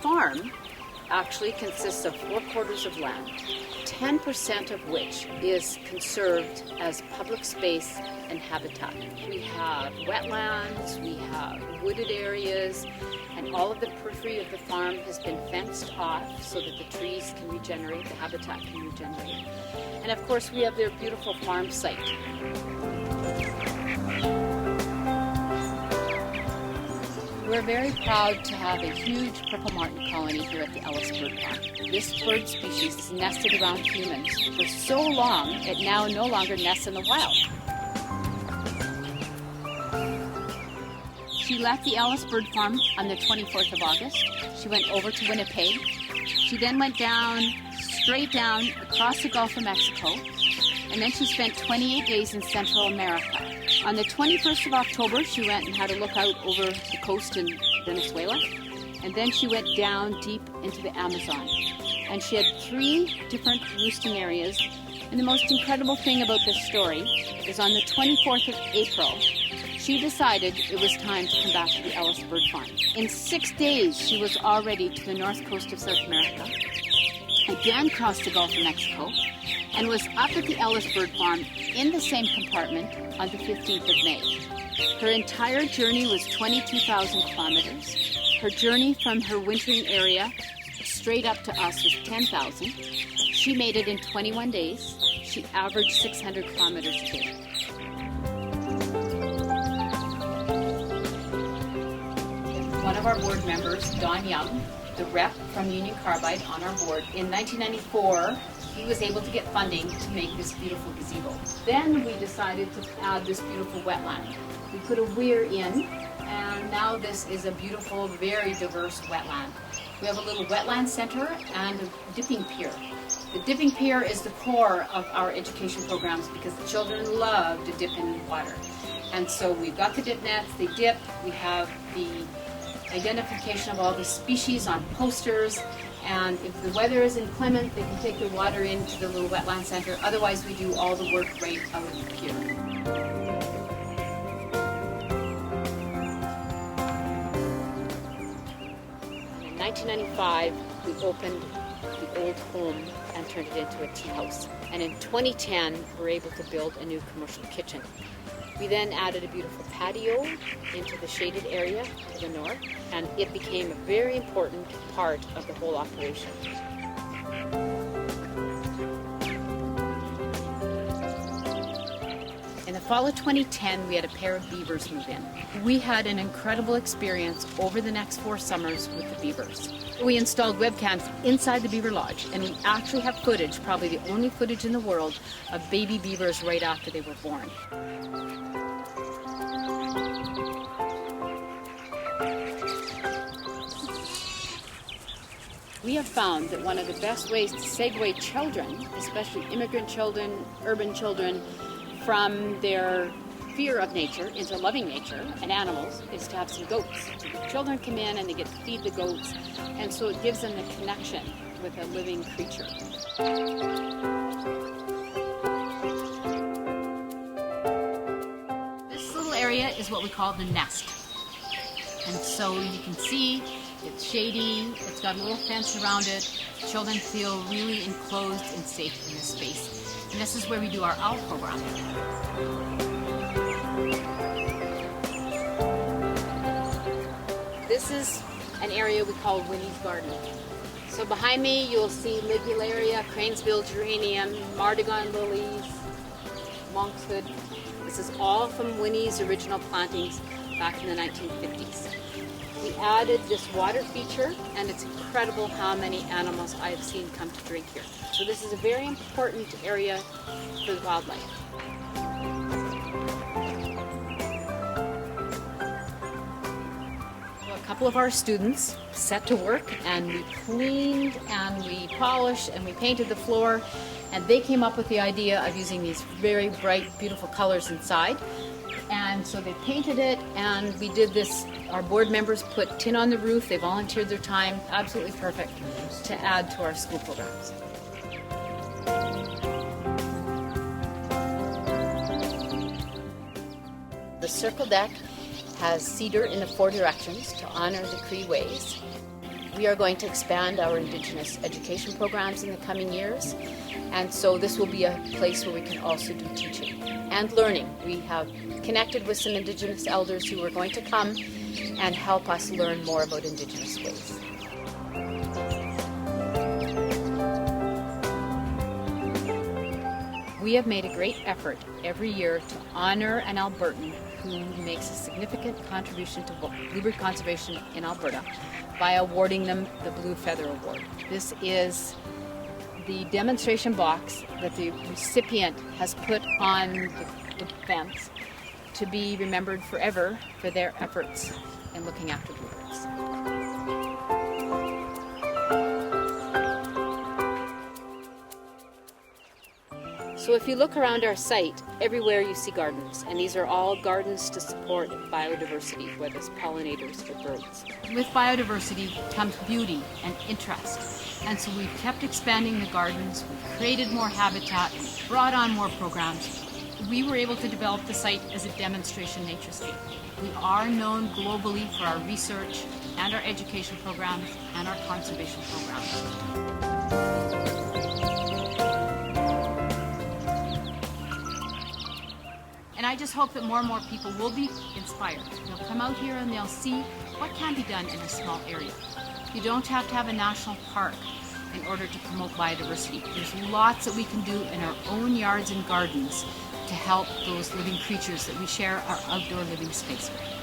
farm actually consists of 4/4 of land, 10% of which is conserved as public space and habitat. We have wetlands, we have wooded areas, and all of the periphery of the farm has been fenced off so that the trees can regenerate, the habitat can regenerate. And of course we have their beautiful farm site. We're very proud to have a huge purple martin colony here at the Ellis bird farm. This bird species is nested around humans for so long it now no longer nests in the wild. She left the Ellis bird farm on the 24th of August. She went over to Winnipeg. She then went straight down across the Gulf of Mexico, and then she spent 28 days in Central America. On the 21st of October, she went and had a look out over the coast in Venezuela, and then she went down deep into the Amazon. And she had 3 different roosting areas, and the most incredible thing about this story is on the 24th of April, she decided it was time to come back to the Ellis bird farm. In 6 days, she was already to the north coast of South America, again crossed the Gulf of Mexico, and was up at the Ellis bird farm in the same compartment on the 15th of May. Her entire journey was 22,000 kilometers. Her journey from her wintering area straight up to us was 10,000. She made it in 21 days. She averaged 600 kilometers a day. One of our board members, Don Young, the rep from Union Carbide on our board, in 1994, he was able to get funding to make this beautiful gazebo. Then we decided to add this beautiful wetland. We put a weir in, and now this is a beautiful, very diverse wetland. We have a little wetland center and a dipping pier. The dipping pier is the core of our education programs because the children love to dip in water. And so we've got the dip nets, they dip, we have the identification of all the species on posters, and if the weather is inclement, they can take the water into the little wetland center. Otherwise, we do all the work right out of the pier. In 1995, we opened the old home and turned it into a tea house. And in 2010, we were able to build a new commercial kitchen. We then added a beautiful patio into the shaded area to the north, and it became a very important part of the whole operation. In the fall of 2010, we had a pair of beavers move in. We had an incredible experience over the next 4 summers with the beavers. We installed webcams inside the beaver lodge, and we actually have footage, probably the only footage in the world, of baby beavers right after they were born. We have found that one of the best ways to segue children, especially immigrant children, urban children, from their fear of nature into loving nature and animals is to have some goats. So the children come in and they get to feed the goats, and so it gives them the connection with a living creature. This little area is what we call the nest. And so you can see it's shady, it's got a little fence around it. Children feel really enclosed and safe in this space. And this is where we do our owl program. This is an area we call Winnie's Garden. So behind me you'll see Ligularia, Cranesbill geranium, Mardigon lilies, monkshood. This is all from Winnie's original plantings back in the 1950s. We added this water feature, and it's incredible how many animals I have seen come to drink here. So this is a very important area for the wildlife. A couple of our students set to work, and we cleaned and we polished and we painted the floor, and they came up with the idea of using these very bright, beautiful colors inside. And so they painted it, and we did this. Our board members put tin on the roof. They volunteered their time, absolutely perfect, to add to our school programs. The circle deck has cedar in the 4 directions to honor the Cree ways. We are going to expand our Indigenous education programs in the coming years, and so this will be a place where we can also do teaching and learning. We have connected with some Indigenous elders who are going to come and help us learn more about Indigenous ways. We have made a great effort every year to honor an Albertan who makes a significant contribution to bluebird conservation in Alberta by awarding them the Blue Feather Award. This is the demonstration box that the recipient has put on the fence to be remembered forever for their efforts in looking after bluebirds. So if you look around our site, everywhere you see gardens, and these are all gardens to support biodiversity, whether it's pollinators or birds. With biodiversity comes beauty and interest, and so we've kept expanding the gardens, we've created more habitat, we've brought on more programs. We were able to develop the site as a demonstration naturescape. We are known globally for our research and our education programs and our conservation programs. And I just hope that more and more people will be inspired. They'll come out here and they'll see what can be done in a small area. You don't have to have a national park in order to promote biodiversity. There's lots that we can do in our own yards and gardens to help those living creatures that we share our outdoor living space with.